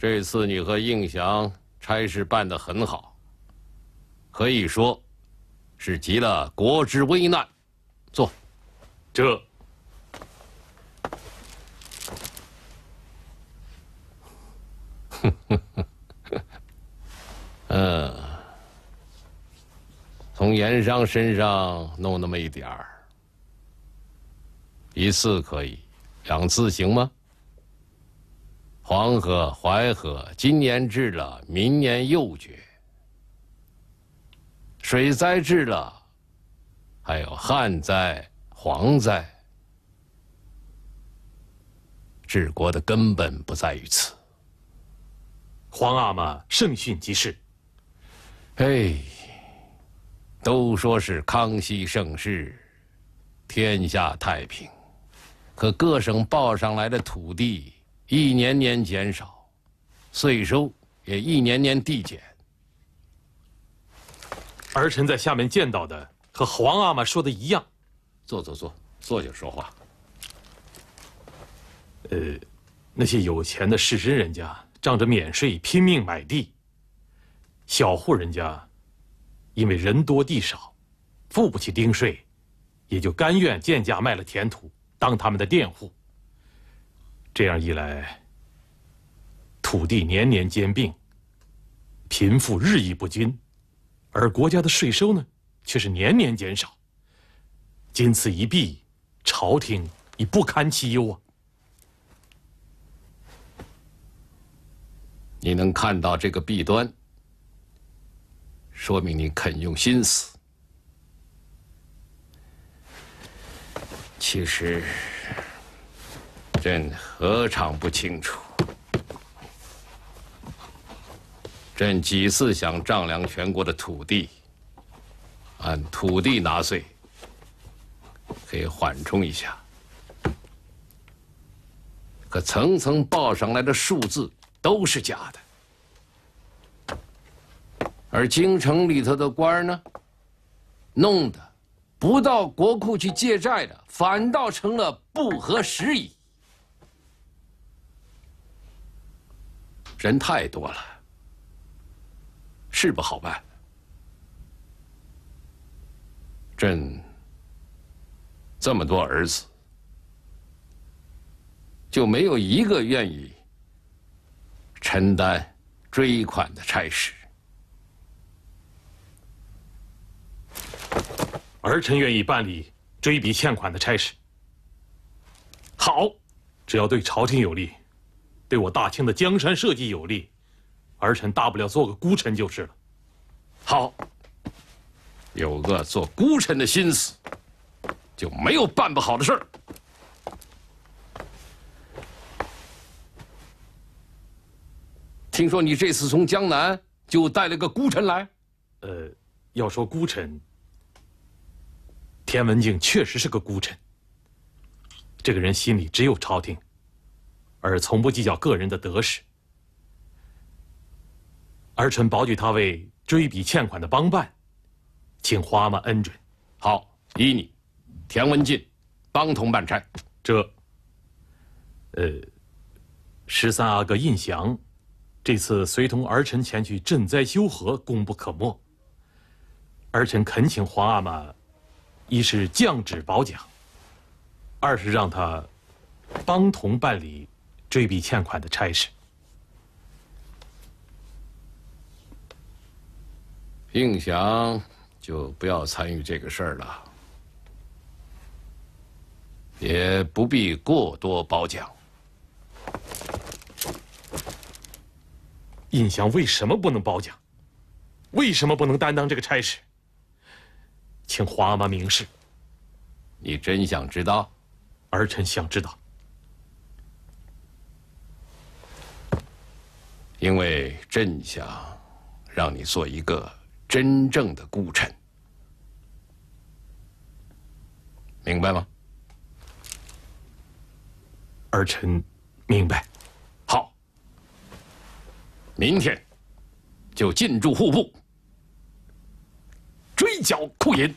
这次你和应祥差事办得很好，可以说是急了国之危难。坐。这。从盐商身上弄那么一点儿，一次可以，2次行吗？黄河、淮河今年治了，明年又决。水灾治了，还有旱灾、蝗灾。治国的根本不在于此。皇阿玛圣训即是。哎，都说是康熙盛世，天下太平，可各省报上来的土地一年年减少，税收也一年年递减。儿臣在下面见到的和皇阿玛说的一样。坐就说话。那些有钱的士绅人家仗着免税拼命买地，小户人家因为人多地少，付不起丁税，也就甘愿贱价卖了田土当他们的佃户。这样一来，土地年年兼并，贫富日益不均，而国家的税收呢，却是年年减少。经此一弊，朝廷已不堪其忧啊！你能看到这个弊端，说明你肯用心思。其实，朕何尝不清楚？朕几次想丈量全国的土地，按土地纳税，可以缓冲一下。可层层报上来的数字都是假的，而京城里头的官儿呢，弄得不到国库去借债的，反倒成了不合时宜。人太多了，事不好办。朕这么多儿子，就没有一个愿意承担追款的差事。儿臣愿意办理追笔欠款的差事。好，只要对朝廷有利，对我大清的江山社稷有利，儿臣大不了做个孤臣就是了。好，有个做孤臣的心思，就没有办不好的事儿。听说你这次从江南就带了个孤臣来？要说孤臣，田文镜确实是个孤臣。这个人心里只有朝廷，而从不计较个人的得失。儿臣保举他为追笔欠款的帮办，请皇阿玛恩准。好，依你，田文镜帮同办差。这，13阿哥胤祥这次随同儿臣前去赈灾修河，功不可没。儿臣恳请皇阿玛，一是降旨褒奖，二是让他帮同办理追笔欠款的差事。胤祥就不要参与这个事儿了，也不必过多褒奖。胤祥为什么不能褒奖？为什么不能担当这个差事？请皇阿玛明示。你真想知道？儿臣想知道。因为朕想让你做一个真正的孤臣，明白吗？儿臣明白。好，明天就进驻户部，追缴库银。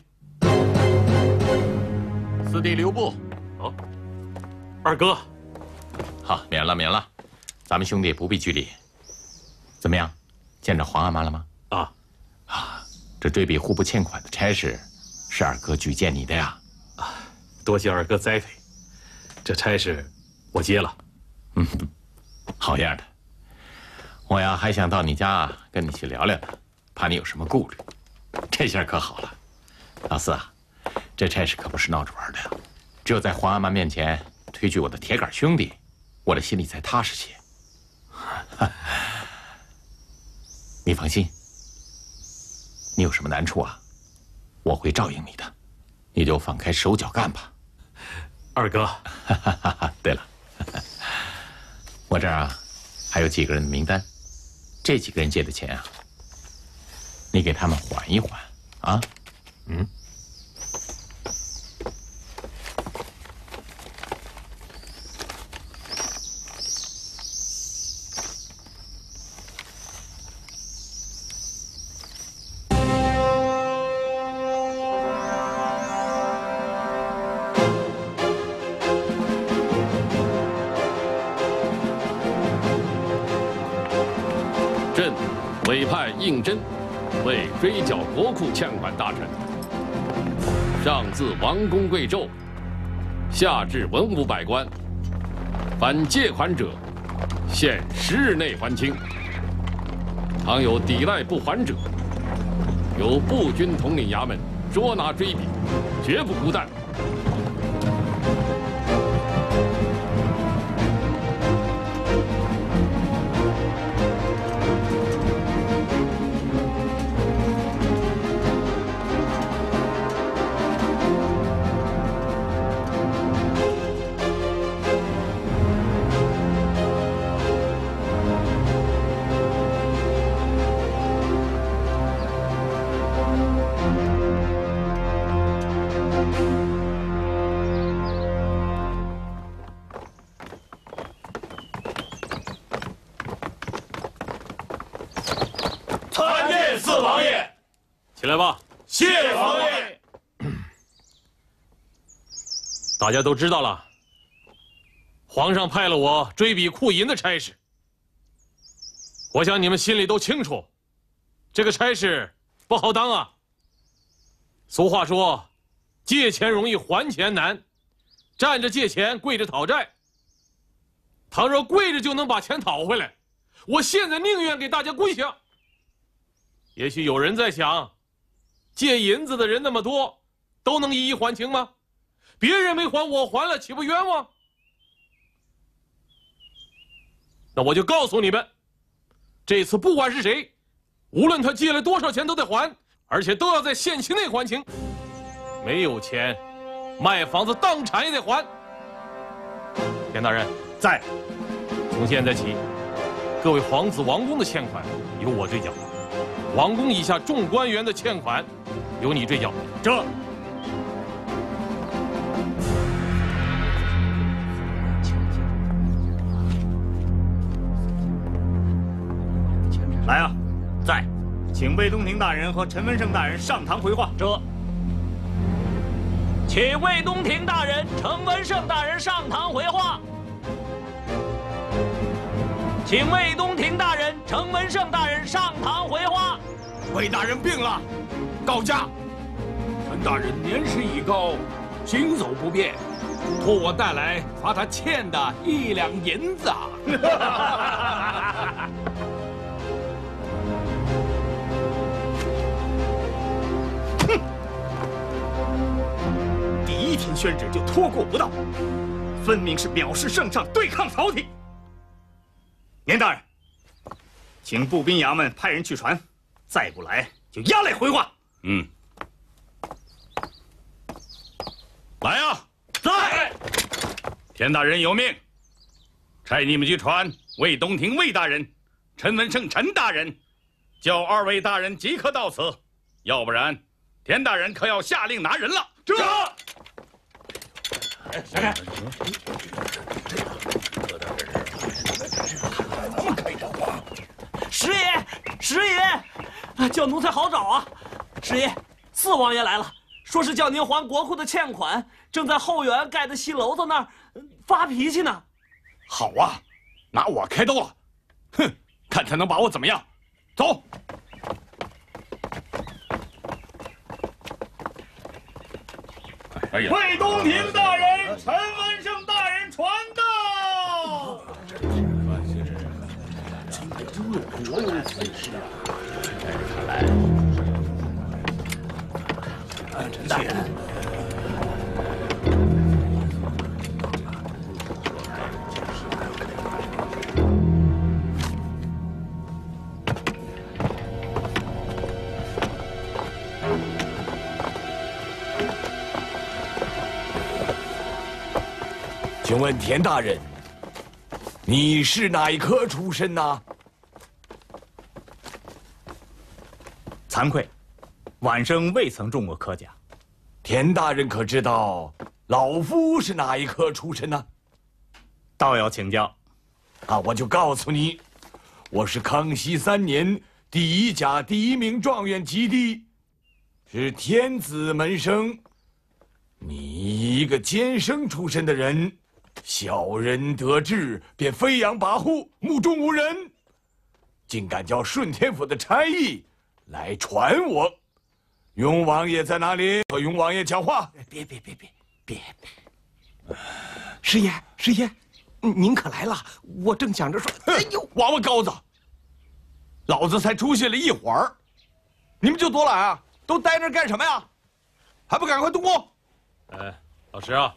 四弟留步。哦，二哥，好，免了，咱们兄弟不必拘礼。怎么样，见着皇阿玛了吗？这追笔户部欠款的差事，是二哥举荐你的呀。多谢二哥栽培，这差事我接了。好样的！我呀还想到你家跟你去聊聊呢，怕你有什么顾虑。这下可好了，老四啊，这差事可不是闹着玩的呀。只有在皇阿玛面前推举我的铁杆兄弟，我的心里才踏实些。你放心，你有什么难处啊，我会照应你的，你就放开手脚干吧。二哥，对了，我这儿啊还有几个人的名单，这几个人借的钱啊，你给他们缓一缓啊。朕委派应真为追缴国库欠款大臣，上自王公贵胄，下至文武百官，凡借款者，限10日内还清。倘有抵赖不还者，由步军统领衙门捉拿追笔，绝不孤担。四王爷，起来吧。谢王爷。大家都知道了，皇上派了我追笔库银的差事。我想你们心里都清楚，这个差事不好当啊。俗话说，借钱容易还钱难，站着借钱，跪着讨债。倘若跪着就能把钱讨回来，我现在宁愿给大家跪下。也许有人在想，借银子的人那么多，都能一一还清吗？别人没还，我还了，岂不冤枉？那我就告诉你们，这次不管是谁，无论他借了多少钱都得还，而且都要在限期内还清。没有钱，卖房子当产也得还。田大人在。从现在起，各位皇子王公的欠款由我追缴。王公以下众官员的欠款，由你追缴。这。来啊，在，请魏东亭大人和陈文胜大人上堂回话。这。请魏东亭大人、陈文胜大人上堂回话。请魏东亭大人、陈文胜大人上堂回话。魏大人病了，告假。陈大人年事已高，行走不便，托我带来罚他欠的1两银子啊。哼！第一天宣旨就托过不到，分明是藐视圣上，对抗朝廷。严大人，请步兵衙门派人去传，再不来就押来回话。嗯。来啊！在。田大人有命，差你们去传魏东亭魏大人、陈文胜陈大人，叫2位大人即刻到此，要不然田大人可要下令拿人了。这。闪开！师爷，师爷，叫奴才好找啊！师爷，四王爷来了，说是叫您还国库的欠款，正在后园盖的戏楼子那儿发脾气呢。好啊，拿我开刀了！哼，看他能把我怎么样。走。魏东亭大人、陈文胜大人传道。陈大人。请问田大人，你是哪一科出身呢？惭愧，晚生未曾中过科甲。田大人可知道老夫是哪一科出身呢？倒要请教。我就告诉你，我是康熙3年第1甲第1名状元及第，是天子门生。你一个监生出身的人，小人得志便飞扬跋扈，目中无人，竟敢叫顺天府的差役来传我。雍王爷在哪里？和雍王爷讲话。别！师爷，您可来了！我正想着说，哎呦，王八羔子，老子才出现了一会儿，你们就多来啊？都待那儿干什么呀？还不赶快动工！老师啊，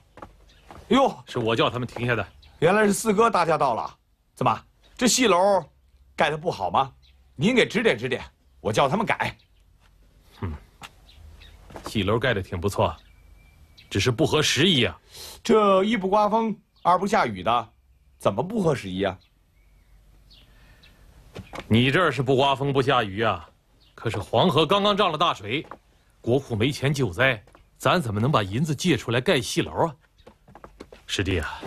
哟，是我叫他们停下的。原来是四哥大驾到了。怎么，这戏楼盖得不好吗？您给指点指点，我叫他们改。戏楼盖得挺不错，只是不合时宜啊。这一不刮风，二不下雨的，怎么不合时宜啊？你这儿是不刮风不下雨啊，可是黄河刚刚涨了大水，国库没钱救灾，咱怎么能把银子借出来盖戏楼啊？师弟啊，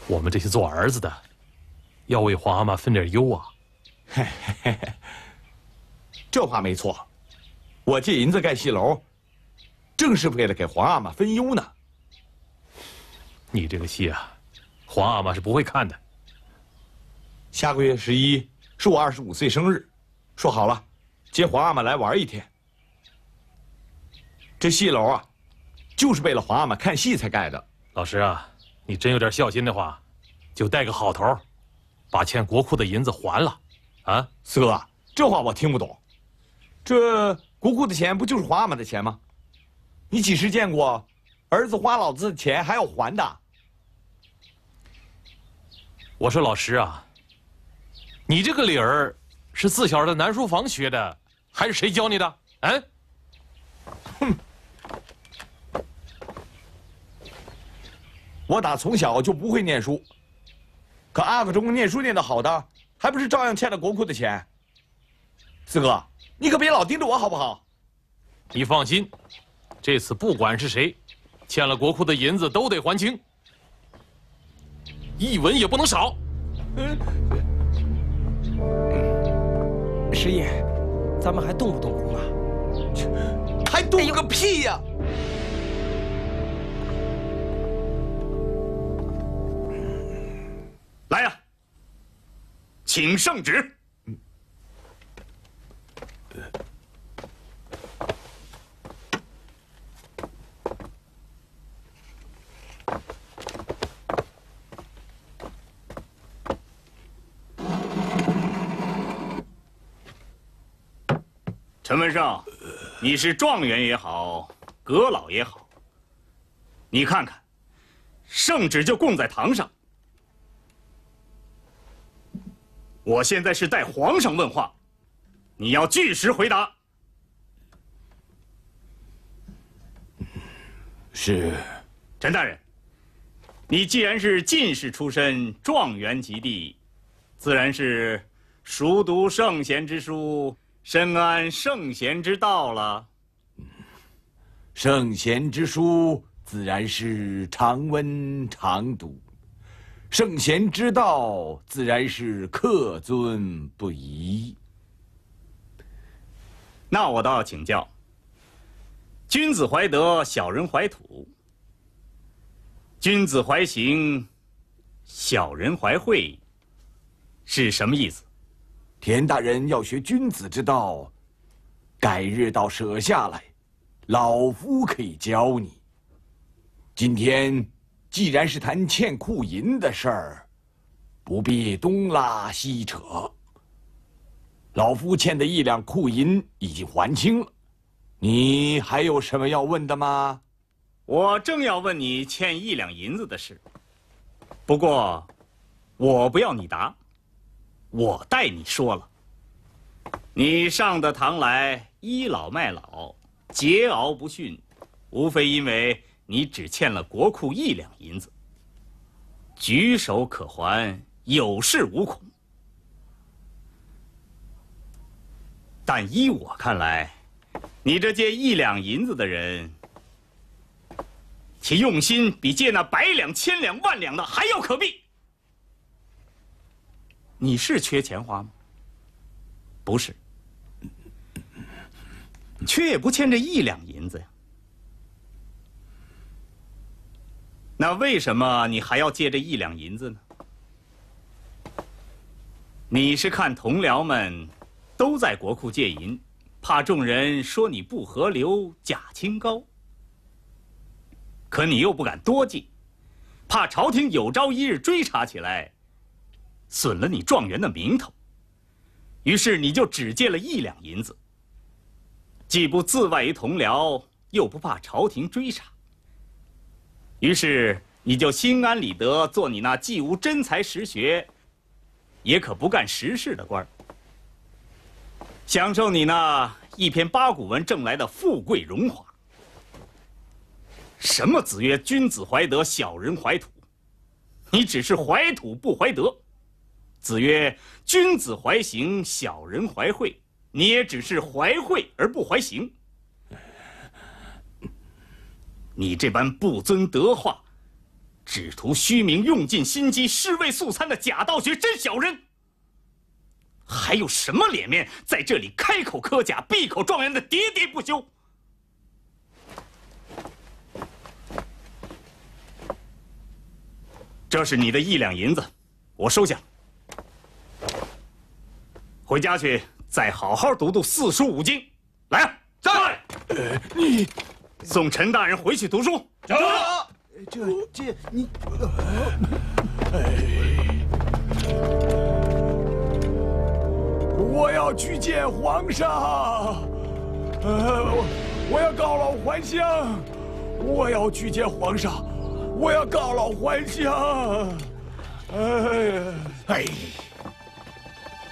我们这些做儿子的，要为皇阿玛分点忧啊。这话没错，我借银子盖戏楼，正是为了给皇阿玛分忧呢。你这个戏啊，皇阿玛是不会看的。下个月11是我25岁生日，说好了，接皇阿玛来玩一天。这戏楼啊，就是为了皇阿玛看戏才盖的。老师啊，你真有点孝心的话，就带个好头，把欠国库的银子还了。啊，四哥，这话我听不懂。这国库的钱不就是皇阿玛的钱吗？你几时见过儿子花老子的钱还要还的？我说老师啊，你这个理儿是自小在南书房学的，还是谁教你的？嗯？哼！我打从小就不会念书，可阿克中念书念得好的，还不是照样欠了国库的钱？四哥，你可别老盯着我好不好？你放心，这次不管是谁，欠了国库的银子都得还清，一文也不能少。师爷，咱们还动不动工啊？还动个屁呀！来呀，请圣旨。陈文胜，你是状元也好，阁老也好，你看看，圣旨就供在堂上。我现在是代皇上问话，你要据实回答。是。陈大人，你既然是进士出身，状元及第，自然是熟读圣贤之书，深谙圣贤之道了。圣贤之书自然是常温常读，圣贤之道自然是恪遵不移。那我倒要请教：君子怀德，小人怀土；君子怀行，小人怀惠，是什么意思？田大人要学君子之道，改日到舍下来，老夫可以教你。今天既然是谈欠库银的事儿，不必东拉西扯。老夫欠的1两库银已经还清了，你还有什么要问的吗？我正要问你欠1两银子的事，不过我不要你答，我代你说了。你上的堂来倚老卖老，桀骜不驯，无非因为你只欠了国库1两银子，举手可还，有恃无恐。但依我看来，你这借1两银子的人，其用心比借那100两、1000两、万两的还要可避。你是缺钱花吗？不是，缺也不欠这1两银子呀。那为什么你还要借这1两银子呢？你是看同僚们都在国库借银，怕众人说你不合流、假清高。可你又不敢多借，怕朝廷有朝一日追查起来，损了你状元的名头。于是你就只借了1两银子，既不自外于同僚，又不怕朝廷追查。于是你就心安理得做你那既无真才实学，也可不干实事的官儿，享受你那一篇八股文挣来的富贵荣华。什么子曰君子怀德，小人怀土，你只是怀土不怀德；子曰君子怀行，小人怀惠，你也只是怀惠而不怀行。你这般不遵德化，只图虚名，用尽心机，尸位素餐的假道学真小人，还有什么脸面在这里开口科甲，闭口状元的喋喋不休？这是你的1两银子，我收下。回家去，再好好读读4书5经。来啊，在！你送陈大人回去读书。走。这你，我要去见皇上，我要告老还乡，我要去见皇上，我要告老还乡。哎，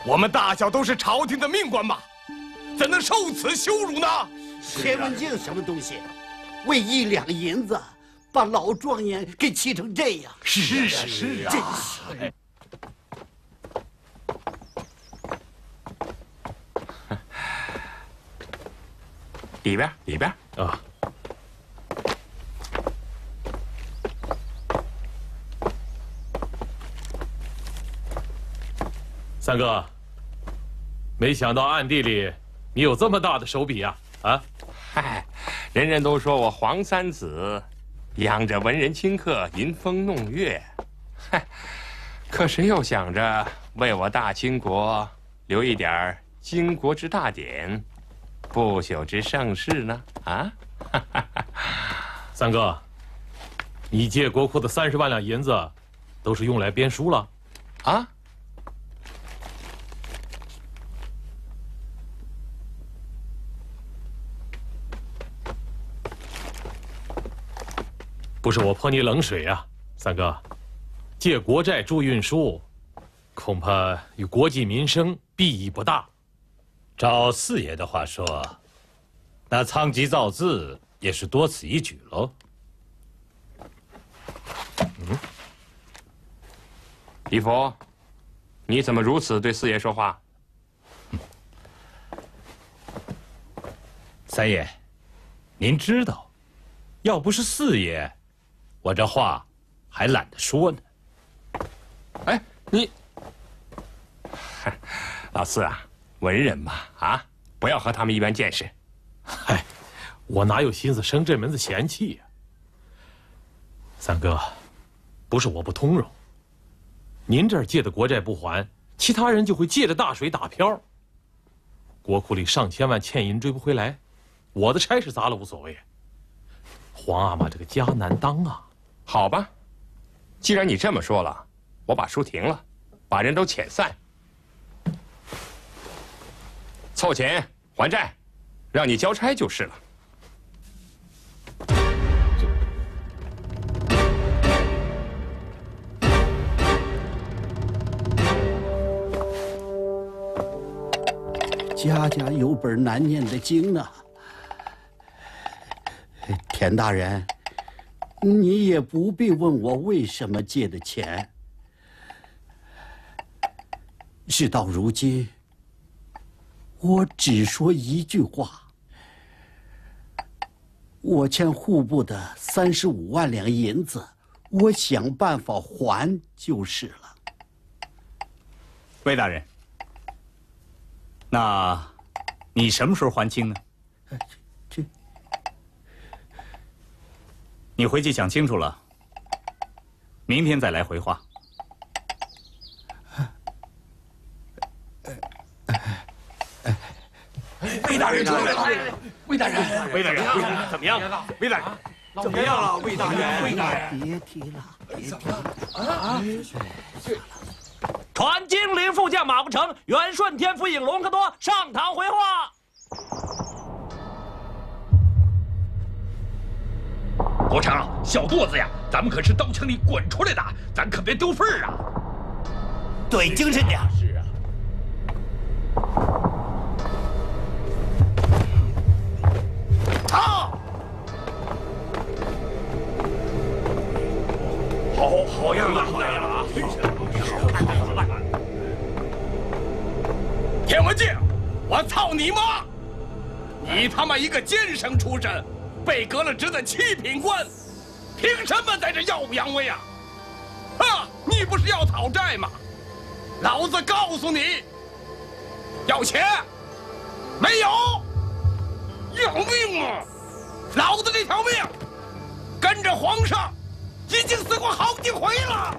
我们大小都是朝廷的命官嘛，怎能受此羞辱呢？田文镜什么东西？为1两银子，把老状元给气成这样。是啊，真是。里边啊。三哥，没想到暗地里你有这么大的手笔呀！啊，嗨，人人都说我黄三子，养着文人清客，吟风弄月，嗨，可谁又想着为我大清国留一点经国之大典，不朽之盛世呢？啊，三哥，你借国库的30万两银子，都是用来编书了？啊？不是我泼你冷水啊，三哥，借国债助运输，恐怕与国计民生裨益不大。照四爷的话说，那仓颉造字也是多此一举喽。李佛，你怎么如此对四爷说话？三爷，您知道，要不是四爷，我这话还懒得说呢。哎，你，老四啊，文人嘛，啊，不要和他们一般见识。嗨，我哪有心思生这门子闲气呀？三哥，不是我不通融，您这儿借的国债不还，其他人就会借着大水打漂。国库里上千万欠银追不回来，我的差事砸了无所谓。皇阿玛这个家难当啊！好吧，既然你这么说了，我把书停了，把人都遣散，凑钱还债，让你交差就是了。家家有本难念的经啊！田大人，你也不必问我为什么借的钱。事到如今，我只说一句话：我欠户部的35万两银子，我想办法还就是了。魏大人，那你什么时候还清呢？你回去想清楚了，明天再来回话。魏大人，魏大人，魏大人，怎么样？魏大人，怎么样了？魏大人，魏大人，别提了，别提了啊！传金陵副将马不成、元顺天府尹隆科多上堂回话。国成，小肚子呀，咱们可是刀枪里滚出来的，咱可别丢份儿啊！对，精神点。是啊。操！好样的，好样的啊！田文镜，我操你妈！你他妈一个监生出身，被革了职的七品官，凭什么在这耀武扬威啊？啊！你不是要讨债吗？老子告诉你，要钱没有？要命啊！老子这条命跟着皇上已经死过好几回了。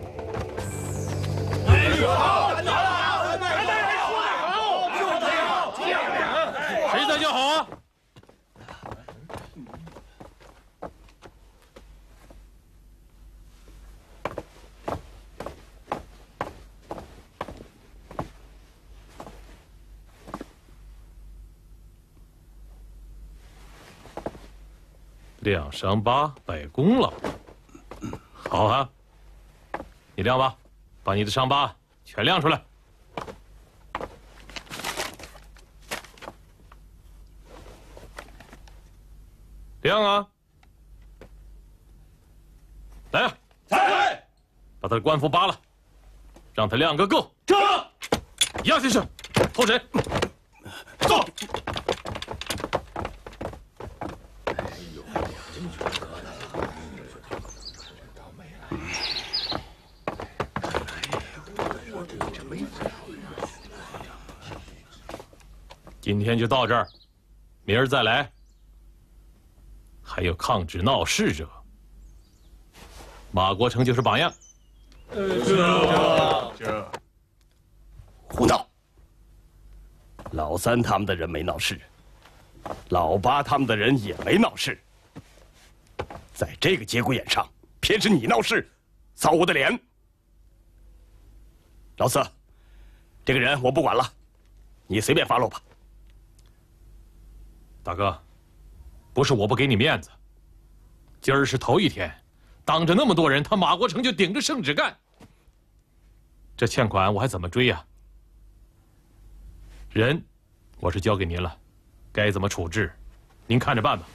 谁在叫好啊？亮伤疤，摆功劳。好啊，你亮吧，把你的伤疤全亮出来。亮啊！来啊！在。把他的官服扒了，让他亮个够。这。杨先生，候审。坐。今天就到这儿，明儿再来。还有抗旨闹事者，马国成就是榜样。这胡闹！老三他们的人没闹事，老八他们的人也没闹事，在这个节骨眼上，偏是你闹事，扫我的脸。老四，这个人我不管了，你随便发落吧。大哥，不是我不给你面子，今儿是头一天，当着那么多人，他马国成就顶着圣旨干，这欠款我还怎么追呀？人，我是交给您了，该怎么处置，您看着办吧。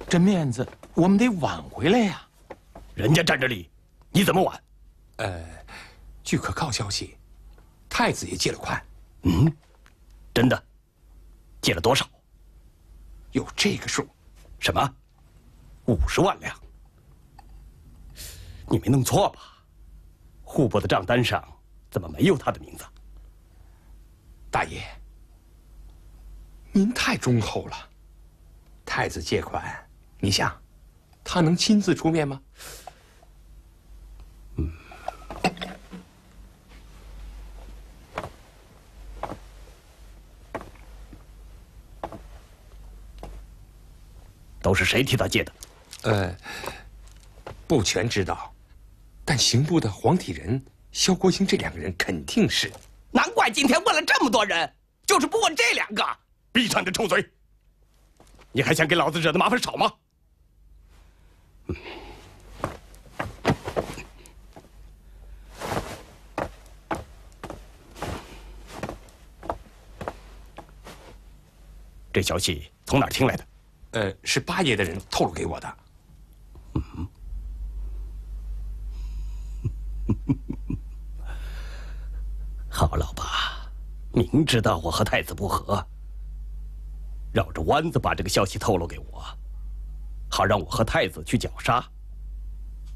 这面子我们得挽回来呀！人家占着理，你怎么挽？据可靠消息，太子爷借了款。嗯，真的？借了多少？有这个数。什么？50万两？你没弄错吧？户部的账单上怎么没有他的名字？大爷，您太忠厚了。太子借款，你想，他能亲自出面吗？都是谁替他借的？不全知道，但刑部的黄体仁、萧国兴这2个人肯定是。难怪今天问了这么多人，就是不问这2个。闭上你的臭嘴！你还想给老子惹的麻烦少吗？这消息从哪儿听来的？是八爷的人透露给我的。好老八，明知道我和太子不和，绕着弯子把这个消息透露给我，好让我和太子去绞杀。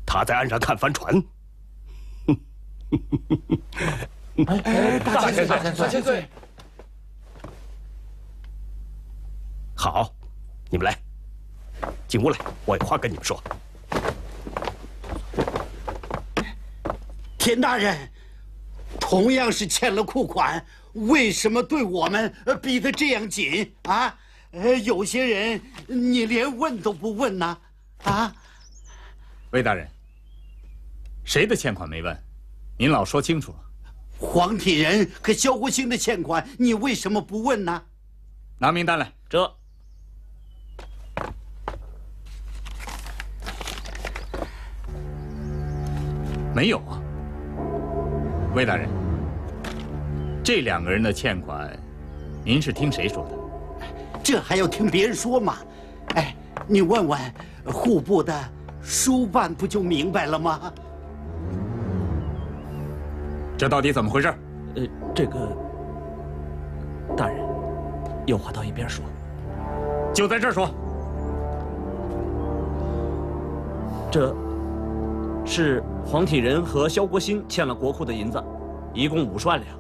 他在岸上看帆船。大千岁。好，你们来，进屋来，我有话跟你们说。田大人，同样是欠了库款，为什么对我们逼得这样紧啊？有些人你连问都不问呢？啊？魏大人，谁的欠款没问？您老说清楚了。黄体仁和萧国兴的欠款，你为什么不问呢？拿名单来。这。没有啊，魏大人，这2个人的欠款，您是听谁说的？这还要听别人说吗？哎，你问问户部的书办，不就明白了吗？这到底怎么回事？这个大人，有话到一边说。就在这儿说。这是黄体仁和萧国兴欠了国库的银子，一共50万两。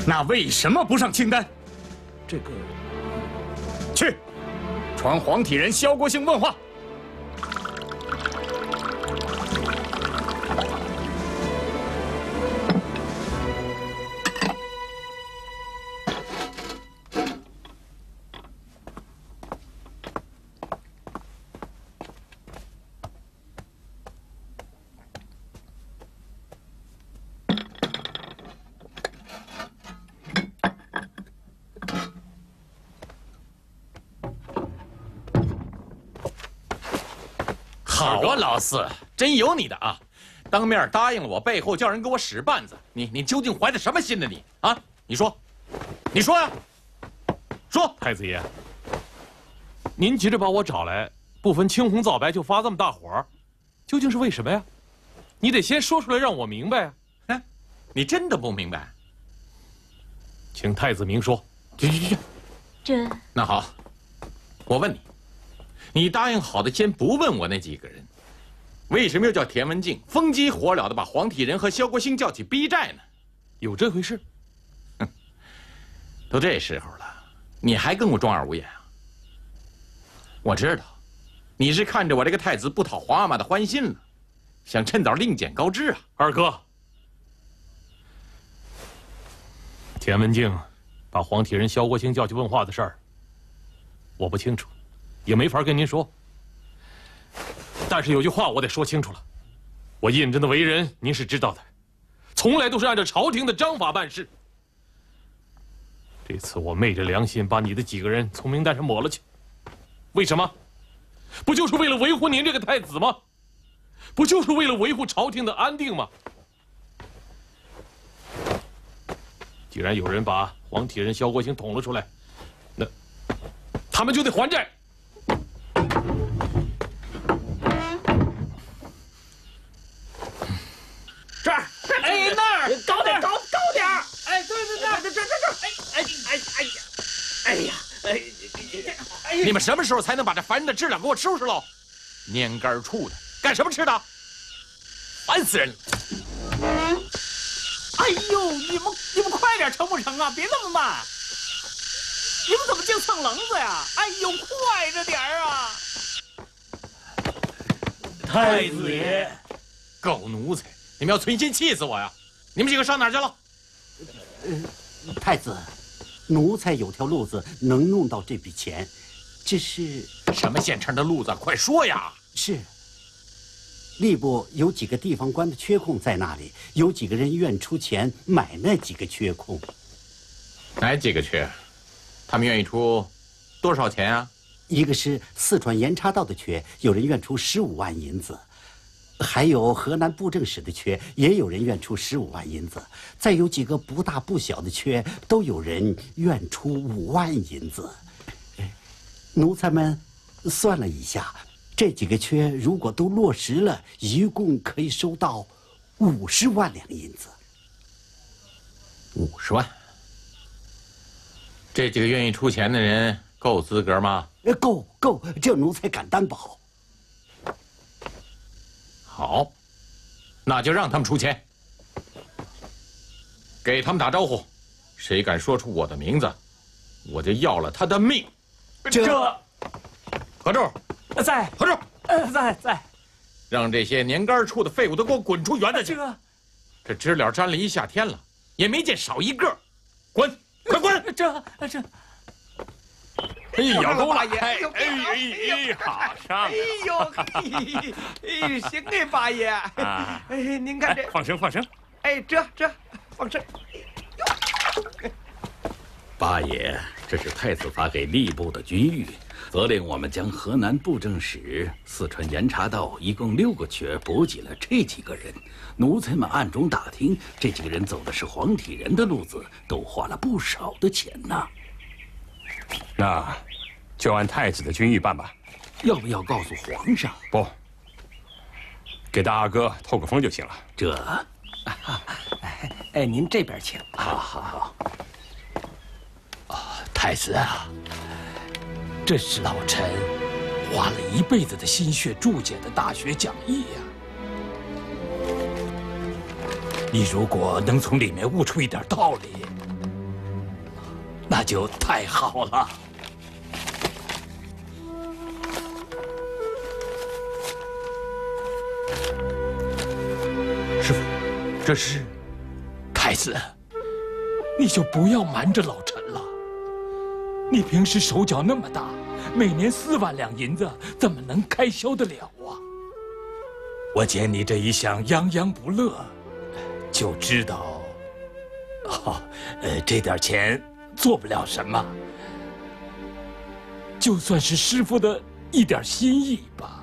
那为什么不上清单？这个，去，传黄体仁、萧国兴问话。好啊，老四，真有你的啊！当面答应了我，背后叫人给我使绊子，你究竟怀的什么心呢？你啊，你说呀，说。太子爷，您急着把我找来，不分青红皂白就发这么大火，究竟是为什么呀？你得先说出来让我明白啊！哎，你真的不明白？请太子明说。去。这……那好，我问你。你答应好的，先不问我那几个人，为什么又叫田文镜风急火燎的把黄体仁和萧国兴叫起逼债呢？有这回事？哼，都这时候了，你还跟我装二五眼啊？我知道，你是看着我这个太子不讨皇阿玛的欢心了，想趁早另捡高枝啊。二哥，田文镜把黄体仁、萧国兴叫去问话的事儿，我不清楚。也没法跟您说，但是有句话我得说清楚了，我胤禛的为人您是知道的，从来都是按照朝廷的章法办事。这次我昧着良心把你的几个人从名单上抹了去，为什么？不就是为了维护您这个太子吗？不就是为了维护朝廷的安定吗？既然有人把黄体仁、萧国兴捅了出来，那他们就得还债。这儿，哎那儿，高点，高点，哎，对，这，哎，你们什么时候才能把这烦人的知了给我收拾喽？蔫干处的，干什么吃的？烦死人了！哎呦，你们快点成不成啊？别那么慢！你们怎么净蹭棱子呀？哎呦，快着点儿啊！太子爷，狗奴才！你们要存心气死我呀！你们几个上哪儿去了？太子，奴才有条路子能弄到这笔钱，只是什么现成的路子？快说呀！是。吏部有几个地方官的缺空在那里，有几个人愿出钱买那几个缺空。哪几个缺？他们愿意出多少钱啊？一个是四川盐茶道的缺，有人愿出15万银子；还有河南布政使的缺，也有人愿出15万银子。再有几个不大不小的缺，都有人愿出5万银子。奴才们算了一下。这几个缺如果都落实了，一共可以收到50万两银子。50万？这几个愿意出钱的人够资格吗？够，这奴才敢担保。好，那就让他们出钱，给他们打招呼。谁敢说出我的名字，我就要了他的命。这，合住！在，合住！在，让这些年干处的废物都给我滚出园子去！这知了粘了一夏天了，也没见少一个，滚！快滚！这，哎呀，够了！哎，好上！行哎，八爷。哎，您看这，放声！哎，这，放声。八爷，这是太子发给吏部的军谕。责令我们将河南布政使、四川盐茶道一共6个缺补给了这几个人。奴才们暗中打听，这几个人走的是黄体人的路子，都花了不少的钱呐。那就按太子的军谕办吧。要不要告诉皇上？不，给大阿哥透个风就行了。这，哎，您这边请。好。太子啊。这是老臣花了一辈子的心血注解的大学讲义呀！你如果能从里面悟出一点道理，那就太好了。师父，这是太子，你就不要瞒着老臣了。你平时手脚那么大，每年4万两银子，怎么能开销得了啊？我见你这一向泱泱不乐，就知道，这点钱做不了什么，就算是师父的一点心意吧。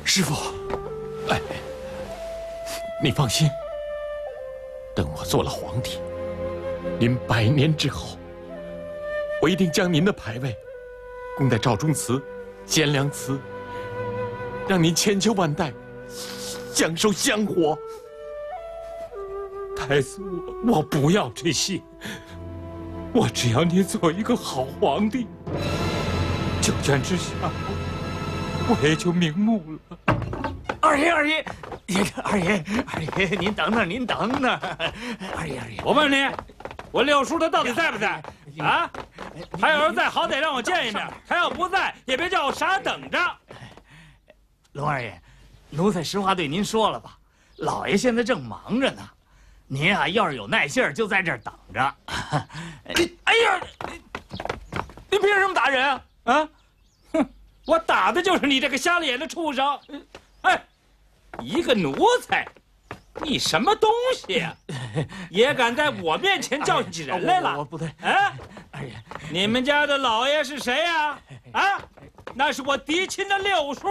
师父，你放心，等我做了皇帝，您100年之后，我一定将您的牌位供在赵忠祠、贤良祠，让您千秋万代享受香火。太子，我不要这些，我只要你做一个好皇帝，九泉之下，我也就瞑目了。二爷，您等等，二爷，我问你，我六叔他到底在不在？啊？他要是在，好歹让我见一面；他要不在，也别叫我傻等着。龙二爷，奴才实话对您说了吧，老爷现在正忙着呢，您啊要是有耐性，就在这儿等着。哎呀，你凭什么打人啊？啊？哼，我打的就是你这个瞎了眼的畜生！哎，一个奴才，你什么东西呀？也敢在我面前教训起人来了？我不对。哎，二爷，你们家的老爷是谁呀？啊，那是我嫡亲的六叔，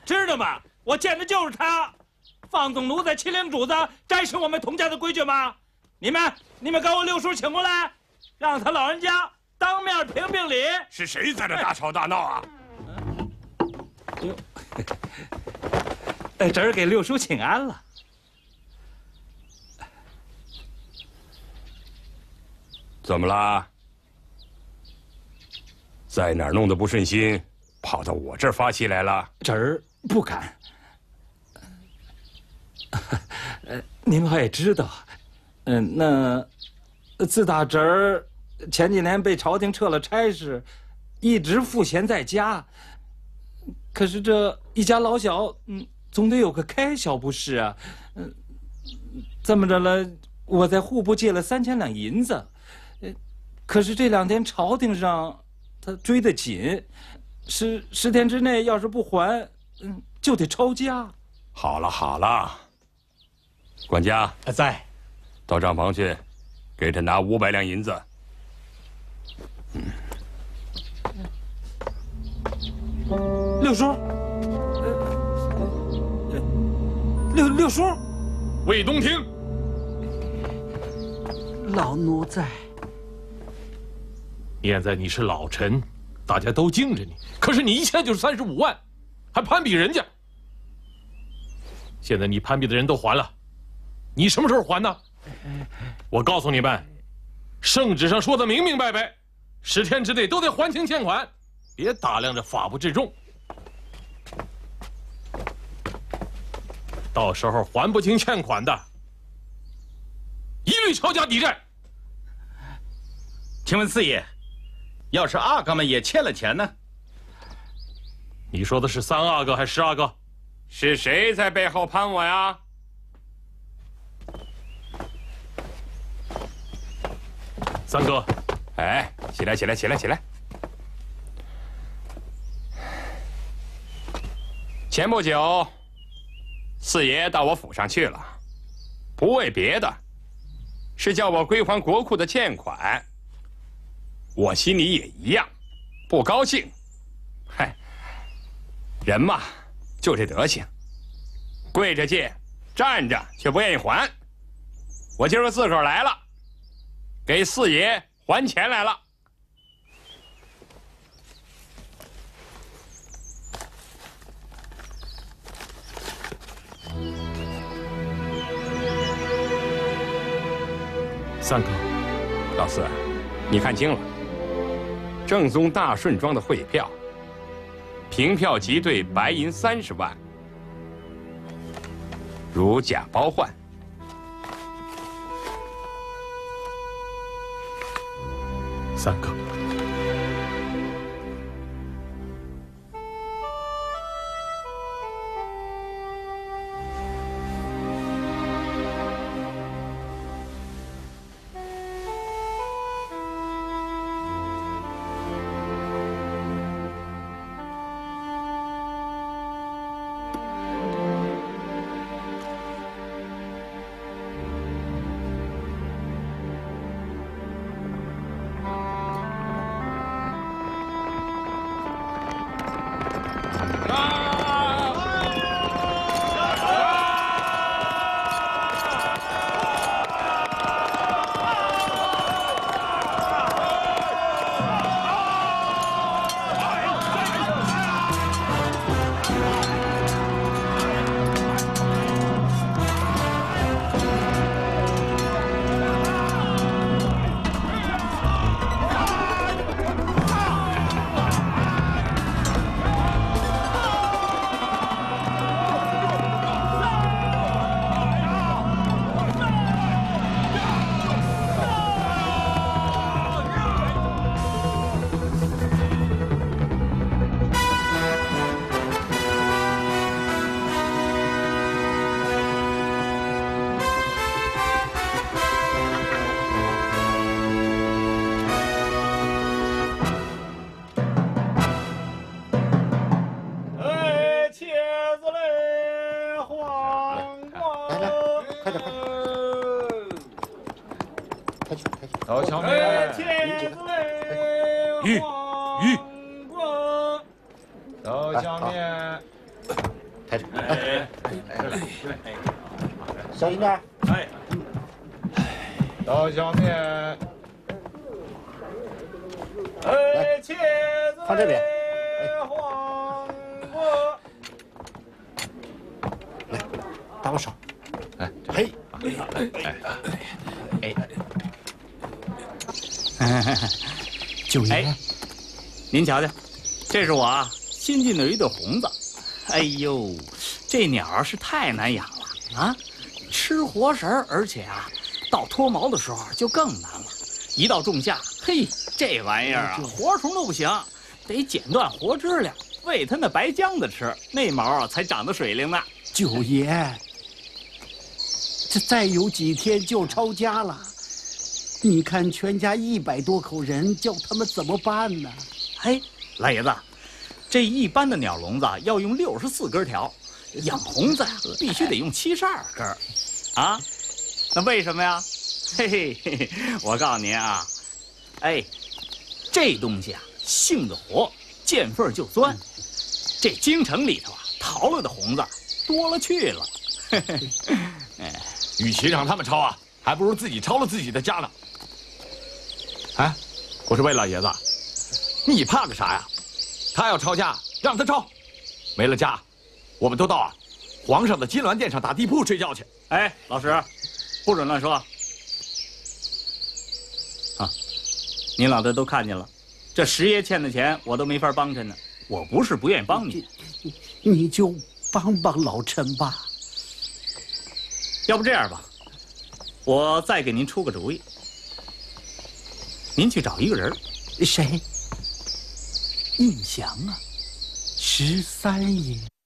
知道吗？我见的就是他，放纵奴才欺凌主子，这是我们童家的规矩吗？你们给我六叔请过来，让他老人家当面评评理。是谁在这大吵大闹啊？侄儿给六叔请安了。怎么了？在哪儿弄得不顺心，跑到我这儿发气来了？侄儿不敢。您老也知道，那自打侄儿前几年被朝廷撤了差事，一直赋闲在家。可是这一家老小，总得有个开销不是啊？这么着了，我在户部借了3000两银子，可是这2天朝廷上他追得紧，10天之内要是不还，就得抄家。好了好了，管家在，到账房去，给他拿500两银子。六叔，六叔，魏东亭，老奴在。念在你是老臣，大家都敬着你，可是你一欠就是35万，还攀比人家。现在你攀比的人都还了，你什么时候还呢？我告诉你们，圣旨上说的明明白白，10天之内都得还清欠款，别打量着法不至重。到时候还不清欠款的，一律抄家抵债。请问四爷，要是阿哥们也欠了钱呢？你说的是3阿哥还是10阿哥？是谁在背后攀我呀？三哥，哎，起来起来起来起来！前不久，四爷到我府上去了，不为别的，是叫我归还国库的欠款。我心里也一样，不高兴。嗨，人嘛，就这德行，跪着借，站着却不愿意还。我今儿个自个儿来了，给四爷还钱来了。三哥，老四，你看清了，正宗大顺庄的汇票，凭票即兑白银30万，如假包换。三哥，刀削面，鱼，刀削面，抬着，小心点。哎，刀削面，来，茄子，放这边。黄瓜，来，搭我手。哎，嘿，九爷，您瞧瞧，这是我啊新进的一对红子。哎呦，这鸟是太难养了啊！吃活食儿，而且啊，到脱毛的时候就更难了。一到仲夏，嘿，这玩意儿啊，活虫都不行，得剪断活知了，喂它那白浆子吃，那毛啊才长得水灵呢。九爷，这再有几天就抄家了，你看全家100多口人，叫他们怎么办呢？嘿，老爷子，这一般的鸟笼子要用64根条，养红子必须得用72根，啊，那为什么呀？嘿嘿嘿，我告诉您啊，哎，这东西啊性子活，见缝就钻。这京城里头啊逃了的红子多了去了。嘿嘿，与其让他们抄啊，还不如自己抄了自己的家呢。哎，我说魏老爷子，你怕个啥呀？他要抄家，让他抄，没了家，我们都到皇上的金銮殿上打地铺睡觉去。哎，老石，不准乱说。啊，您老的都看见了，这石爷欠的钱我都没法帮衬呢。我不是不愿意帮你，你就帮帮老陈吧。要不这样吧，我再给您出个主意，您去找一个人。谁？印祥啊，13爷。